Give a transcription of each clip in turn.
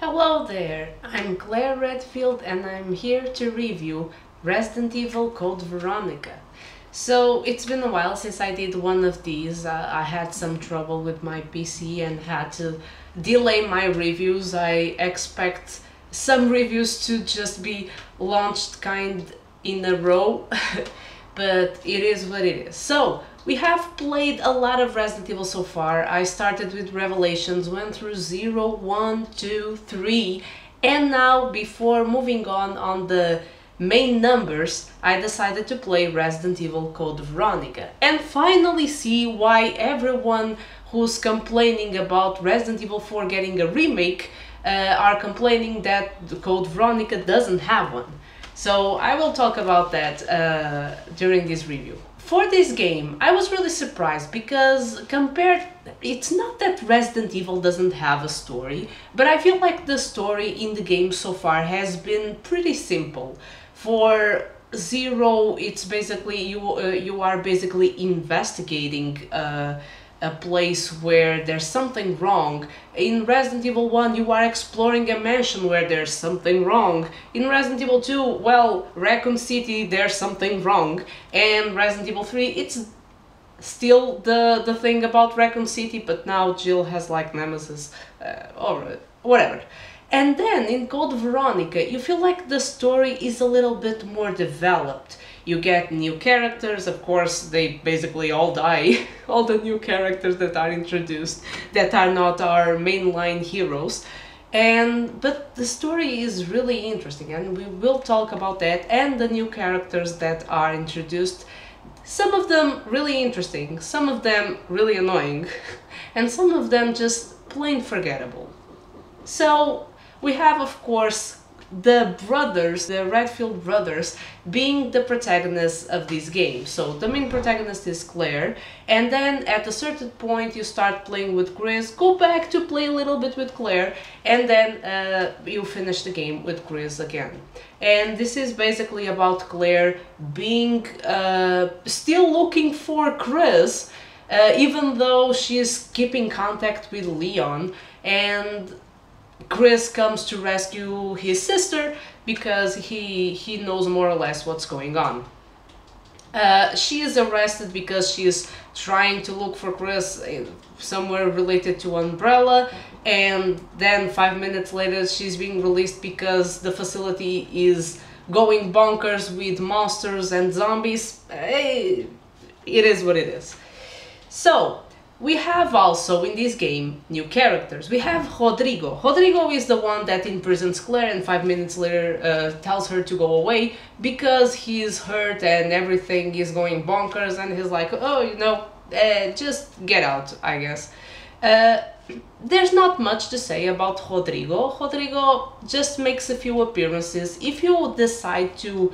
Hello there, I'm Claire Redfield and I'm here to review Resident Evil Code Veronica. So it's been a while since I did one of these. I had some trouble with my PC and had to delay my reviews. I expect some reviews to just be launched kind in a row, but it is what it is. So we have played a lot of Resident Evil so far. I started with Revelations, went through 0, 1, 2, 3, and now before moving on the main numbers, I decided to play Resident Evil Code Veronica and finally see why everyone who's complaining about Resident Evil 4 getting a remake are complaining that the Code Veronica doesn't have one. So I will talk about that during this review. For this game, I was really surprised because it's not that Resident Evil doesn't have a story, but I feel like the story in the game so far has been pretty simple. For Zero, it's basically you are basically investigating a place where there's something wrong. In Resident Evil 1, you are exploring a mansion where there's something wrong. In Resident Evil 2, well, Raccoon City, there's something wrong. And Resident Evil 3, it's still the thing about Raccoon City, but now Jill has like Nemesis, or whatever. And then in Code Veronica, you feel like the story is a little bit more developed. You get new characters, of course they basically all die, all the new characters that are introduced that are not our mainline heroes. But the story is really interesting and we will talk about that and the new characters that are introduced. Some of them really interesting, some of them really annoying, and some of them just plain forgettable. So we have, of course, the brothers, the Redfield brothers, being the protagonists of this game. So the main protagonist is Claire, and then at a certain point you start playing with Chris, go back to play a little bit with Claire, and then you finish the game with Chris again. And this is basically about Claire being still looking for Chris, even though she is keeping contact with Leon, and Chris comes to rescue his sister because he knows more or less what's going on. She is arrested because she is trying to look for Chris somewhere related to Umbrella, and then 5 minutes later she's being released because the facility is going bonkers with monsters and zombies. It is what it is. So we have also in this game new characters. We have Rodrigo. Rodrigo is the one that imprisons Claire and 5 minutes later tells her to go away because he's hurt and everything is going bonkers, and he's like, oh, you know, just get out, I guess. There's not much to say about Rodrigo. Rodrigo just makes a few appearances. If you decide to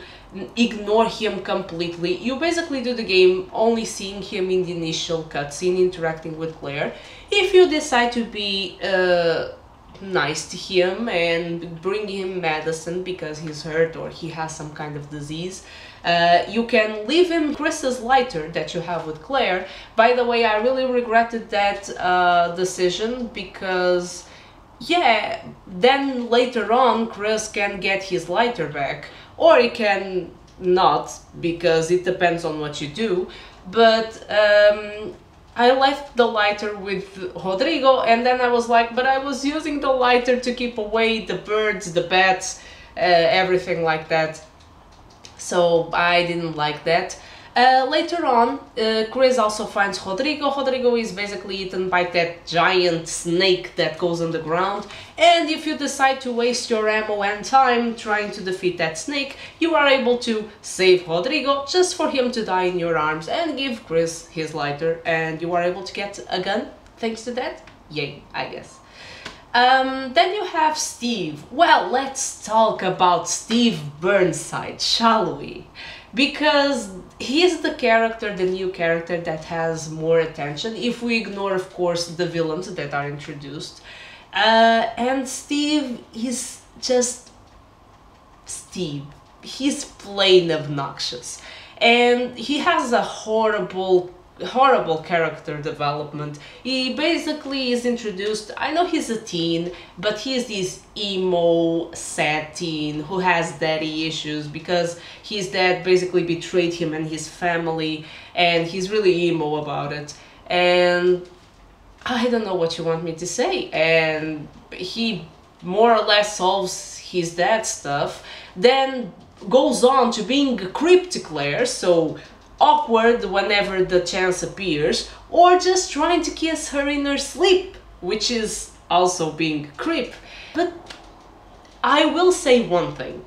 ignore him completely, you basically do the game only seeing him in the initial cutscene interacting with Claire. If you decide to be nice to him and bring him medicine because he's hurt or he has some kind of disease, you can leave him Chris's lighter that you have with Claire. By the way, I really regretted that decision because, yeah, then later on Chris can get his lighter back, or he can not, because it depends on what you do. But I left the lighter with Rodrigo, and then I was like, but I was using the lighter to keep away the birds, the bats, everything like that. So I didn't like that. Later on, Chris also finds Rodrigo. Rodrigo is basically eaten by that giant snake that goes on the ground, and if you decide to waste your ammo and time trying to defeat that snake, you are able to save Rodrigo just for him to die in your arms and give Chris his lighter, and you are able to get a gun thanks to that. Yay, I guess. Then you have Steve. Well, let's talk about Steve Burnside, shall we? Because he's the character, the new character that has more attention, if we ignore, of course, the villains that are introduced. And Steve is just Steve. He's plain obnoxious. And he has a horrible horrible character development. He basically is introduced, I know he's a teen, but he's this emo, sad teen who has daddy issues because his dad basically betrayed him and his family, and he's really emo about it. And I don't know what you want me to say. And he more or less solves his dad's stuff, then goes on to being a creep to Claire, so awkward whenever the chance appears, or just trying to kiss her in her sleep, which is also being a creep. But I will say one thing.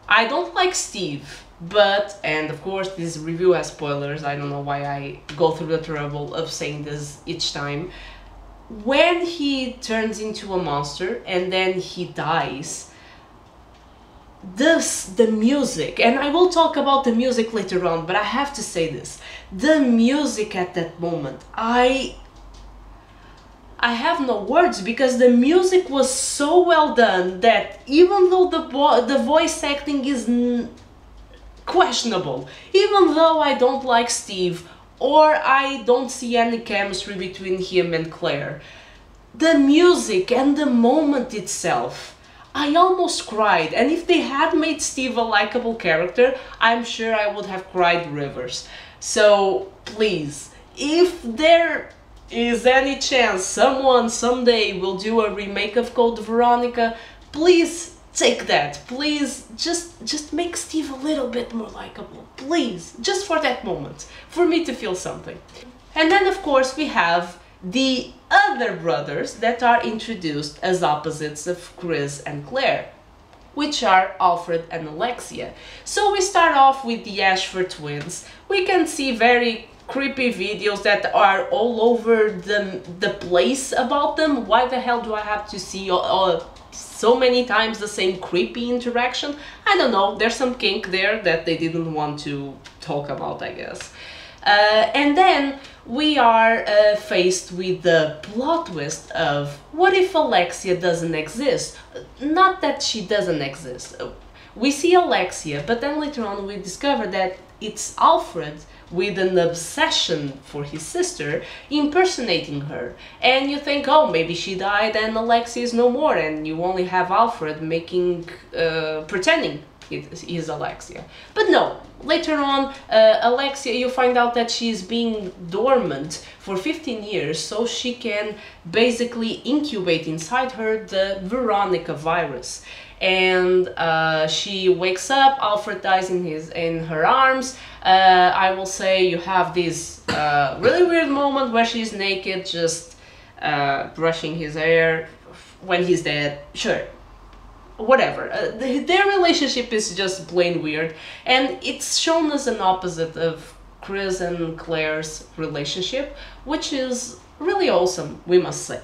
I don't like Steve, but, and of course this review has spoilers, I don't know why I go through the trouble of saying this each time. When he turns into a monster and then he dies, the music, and I will talk about the music later on, but I have to say this, the music at that moment, I have no words, because the music was so well done that even though the voice acting is questionable, even though I don't like Steve or I don't see any chemistry between him and Claire, the music and the moment itself, I almost cried. And if they had made Steve a likable character, I'm sure I would have cried rivers. So please, if there is any chance someone someday will do a remake of Code Veronica, please take that. Please just make Steve a little bit more likable. Please, just for that moment, for me to feel something. And then of course we have the other brothers that are introduced as opposites of Chris and Claire, which are Alfred and Alexia. So we start off with the Ashford twins. We can see very creepy videos that are all over the place about them. Why the hell do I have to see so many times the same creepy interaction? I don't know, there's some kink there that they didn't want to talk about, I guess. And then we are faced with the plot twist of what if Alexia doesn't exist? Not that she doesn't exist. We see Alexia, but then later on we discover that it's Alfred with an obsession for his sister impersonating her. And you think, oh, maybe she died and Alexia is no more, and you only have Alfred making, pretending is Alexia. But no, later on, Alexia, you find out that she's being dormant for 15 years so she can basically incubate inside her the Veronica virus. And she wakes up, Alfred dies in her arms. I will say you have this really weird moment where she's naked, just brushing his hair when he's dead. Sure, whatever. Their relationship is just plain weird, and it's shown as an opposite of Chris and Claire's relationship, which is really awesome, we must say.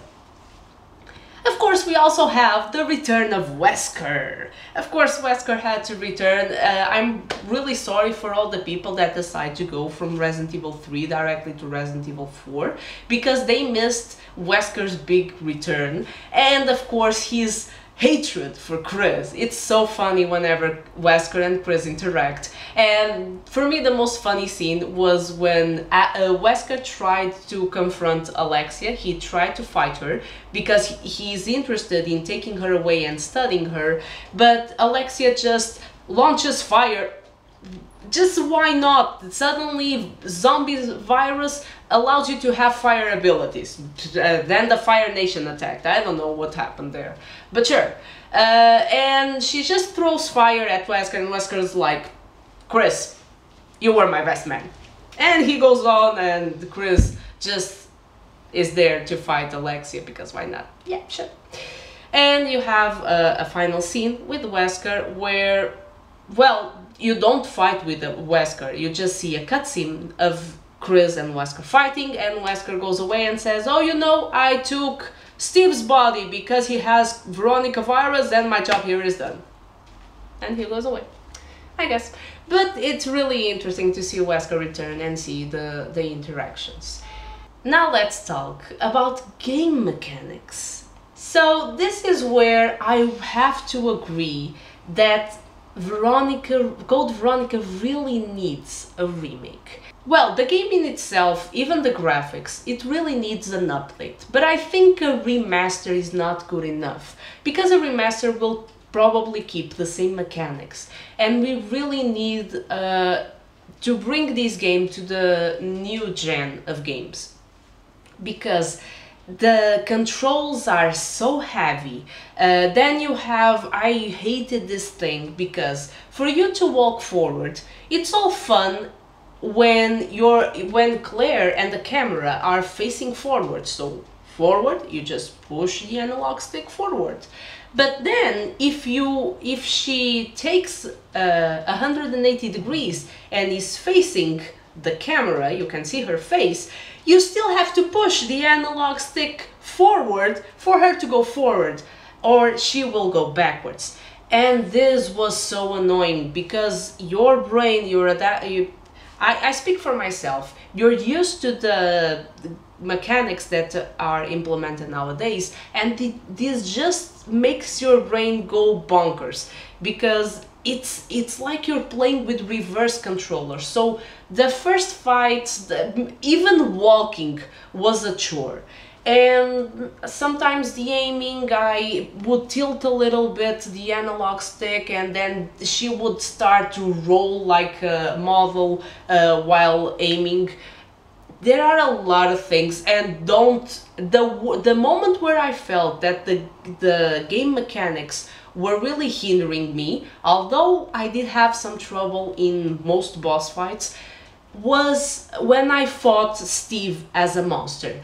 Of course, we also have the return of Wesker. Of course, Wesker had to return. I'm really sorry for all the people that decide to go from Resident Evil 3 directly to Resident Evil 4, because they missed Wesker's big return, and of course his hatred for Chris. It's so funny whenever Wesker and Chris interact. And for me, the most funny scene was when Wesker tried to confront Alexia. He tried to fight her because he's interested in taking her away and studying her, but Alexia just launches fire. Just why not? Suddenly zombie virus allows you to have fire abilities. Then the Fire Nation attacked. I don't know what happened there, but sure. And she just throws fire at Wesker, and Wesker's like, Chris, you were my best man. And he goes on, and Chris just is there to fight Alexia, because why not? Yeah, sure. And you have a final scene with Wesker where, well, you don't fight with Wesker, you just see a cutscene of Chris and Wesker fighting, and Wesker goes away and says, oh, you know, I took Steve's body because he has Veronica virus and my job here is done. And he goes away, I guess. But it's really interesting to see Wesker return and see the interactions. Now let's talk about game mechanics. So this is where I have to agree that Code Veronica really needs a remake. Well, the game in itself, even the graphics, it really needs an update. But I think a remaster is not good enough, because a remaster will probably keep the same mechanics. And we really need to bring this game to the new gen of games, because the controls are so heavy. Then you have, I hated this thing, because for you to walk forward, it's all fun when Claire and the camera are facing forward. So forward, you just push the analog stick forward. But then if she takes 180 degrees and is facing the camera, you can see her face, you still have to push the analog stick forward for her to go forward, or she will go backwards. And this was so annoying, because your brain, I speak for myself, you're used to the mechanics that are implemented nowadays, and this just makes your brain go bonkers, because it's like you're playing with reverse controllers. So the first fights, even walking was a chore. And sometimes the aiming, I would tilt a little bit the analog stick, and then she would start to roll like a model while aiming. There are a lot of things, and the moment where I felt that the game mechanics were really hindering me, although I did have some trouble in most boss fights, was when I fought Steve as a monster.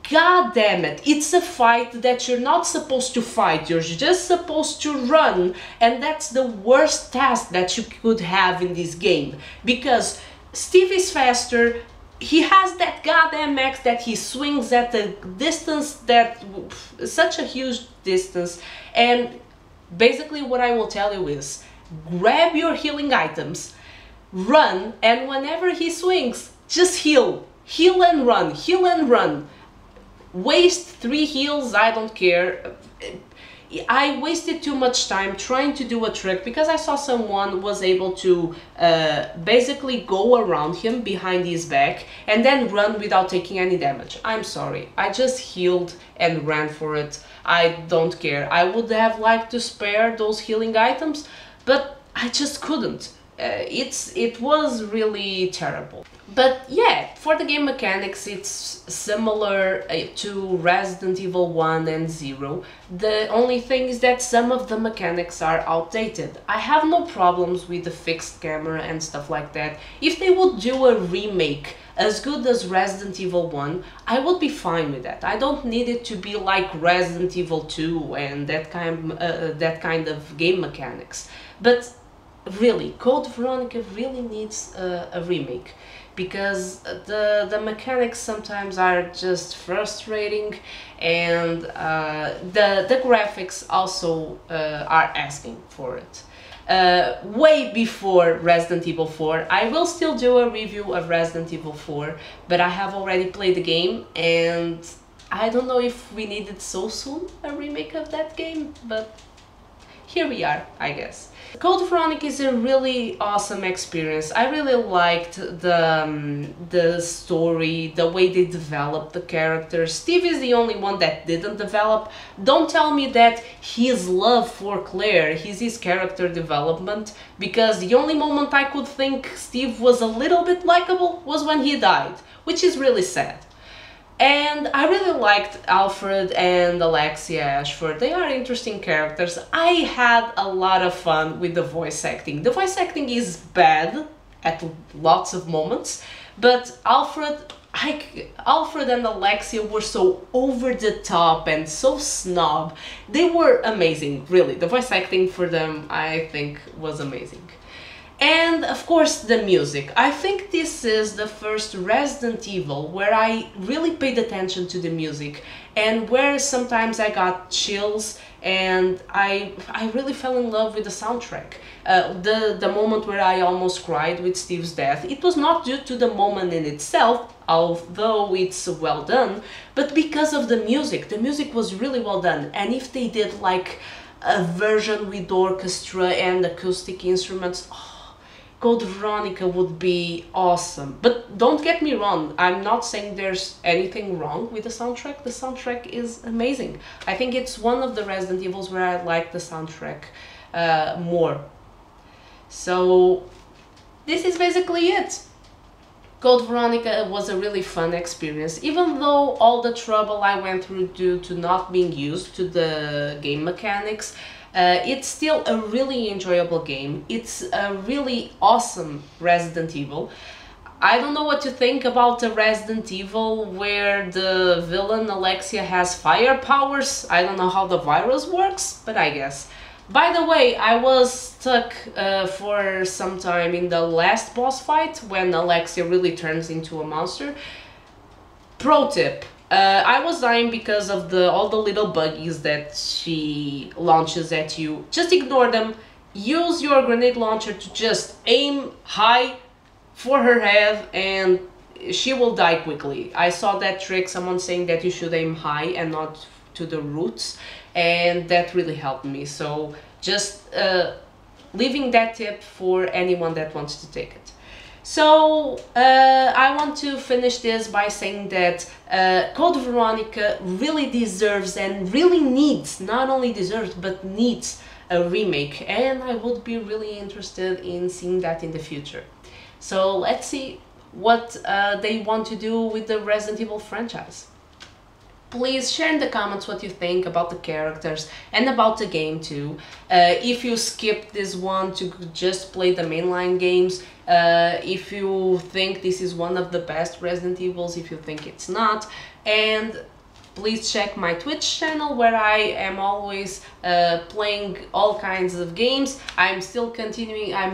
God damn it, it's a fight that you're not supposed to fight, you're just supposed to run, and that's the worst task that you could have in this game, because Steve is faster, he has that goddamn axe that he swings at a distance that, such a huge distance, and basically what I will tell you is, grab your healing items, run, and whenever he swings, just heal. Heal and run, heal and run. Waste 3 heals, I don't care. I wasted too much time trying to do a trick, because I saw someone was able to basically go around him behind his back and then run without taking any damage. I'm sorry, I just healed and ran for it. I don't care. I would have liked to spare those healing items, but I just couldn't. It was really terrible. But yeah, for the game mechanics, it's similar to Resident Evil 1 and 0. The only thing is that some of the mechanics are outdated. I have no problems with the fixed camera and stuff like that. If they would do a remake as good as Resident Evil 1, I would be fine with that. I don't need it to be like Resident Evil 2 and that kind of game mechanics. But really, Code Veronica really needs a remake, because the mechanics sometimes are just frustrating, and the graphics also are asking for it. Way before Resident Evil 4. I will still do a review of Resident Evil 4, but I have already played the game, and I don't know if we needed so soon a remake of that game, but here we are, I guess. Code Veronica is a really awesome experience. I really liked the story, the way they developed the characters. Steve is the only one that didn't develop. Don't tell me that his love for Claire is his character development, because the only moment I could think Steve was a little bit likable was when he died, which is really sad. And I really liked Alfred and Alexia Ashford. They are interesting characters. I had a lot of fun with the voice acting. The voice acting is bad at lots of moments, but Alfred and Alexia were so over the top and so snob. They were amazing, really. The voice acting for them, I think, was amazing. And of course the music. I think this is the first Resident Evil where I really paid attention to the music, and where sometimes I got chills and I really fell in love with the soundtrack. The moment where I almost cried with Steve's death, it was not due to the moment in itself, although it's well done, but because of the music. The music was really well done, and if they did like a version with orchestra and acoustic instruments, oh, Code Veronica would be awesome. But don't get me wrong, I'm not saying there's anything wrong with the soundtrack. The soundtrack is amazing. I think it's one of the Resident Evils where I like the soundtrack more. So this is basically it. Code Veronica was a really fun experience, even though all the trouble I went through due to not being used to the game mechanics. It's still a really enjoyable game. It's a really awesome Resident Evil. I don't know what to think about a Resident Evil where the villain Alexia has fire powers. I don't know how the virus works, but I guess. By the way, I was stuck for some time in the last boss fight when Alexia really turns into a monster. Pro tip. I was dying because of all the little buggies that she launches at you. Just ignore them. Use your grenade launcher to just aim high for her head and she will die quickly. I saw that trick, someone saying that you should aim high and not to the roots, and that really helped me. So just leaving that tip for anyone that wants to take it. So I want to finish this by saying that Code Veronica really deserves and really needs, not only deserves, but needs a remake, and I would be really interested in seeing that in the future. So let's see what they want to do with the Resident Evil franchise. Please share in the comments what you think about the characters and about the game too. If you skipped this one to just play the mainline games, if you think this is one of the best Resident Evils, if you think it's not, and please check my Twitch channel where I am always playing all kinds of games. I'm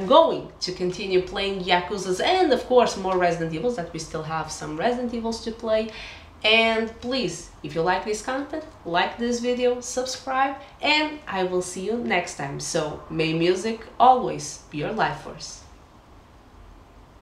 going to continue playing Yakuzas and of course more Resident Evils, that we still have some Resident Evils to play. And please, if you like this content, like this video, subscribe, and I will see you next time. So may music always be your life force.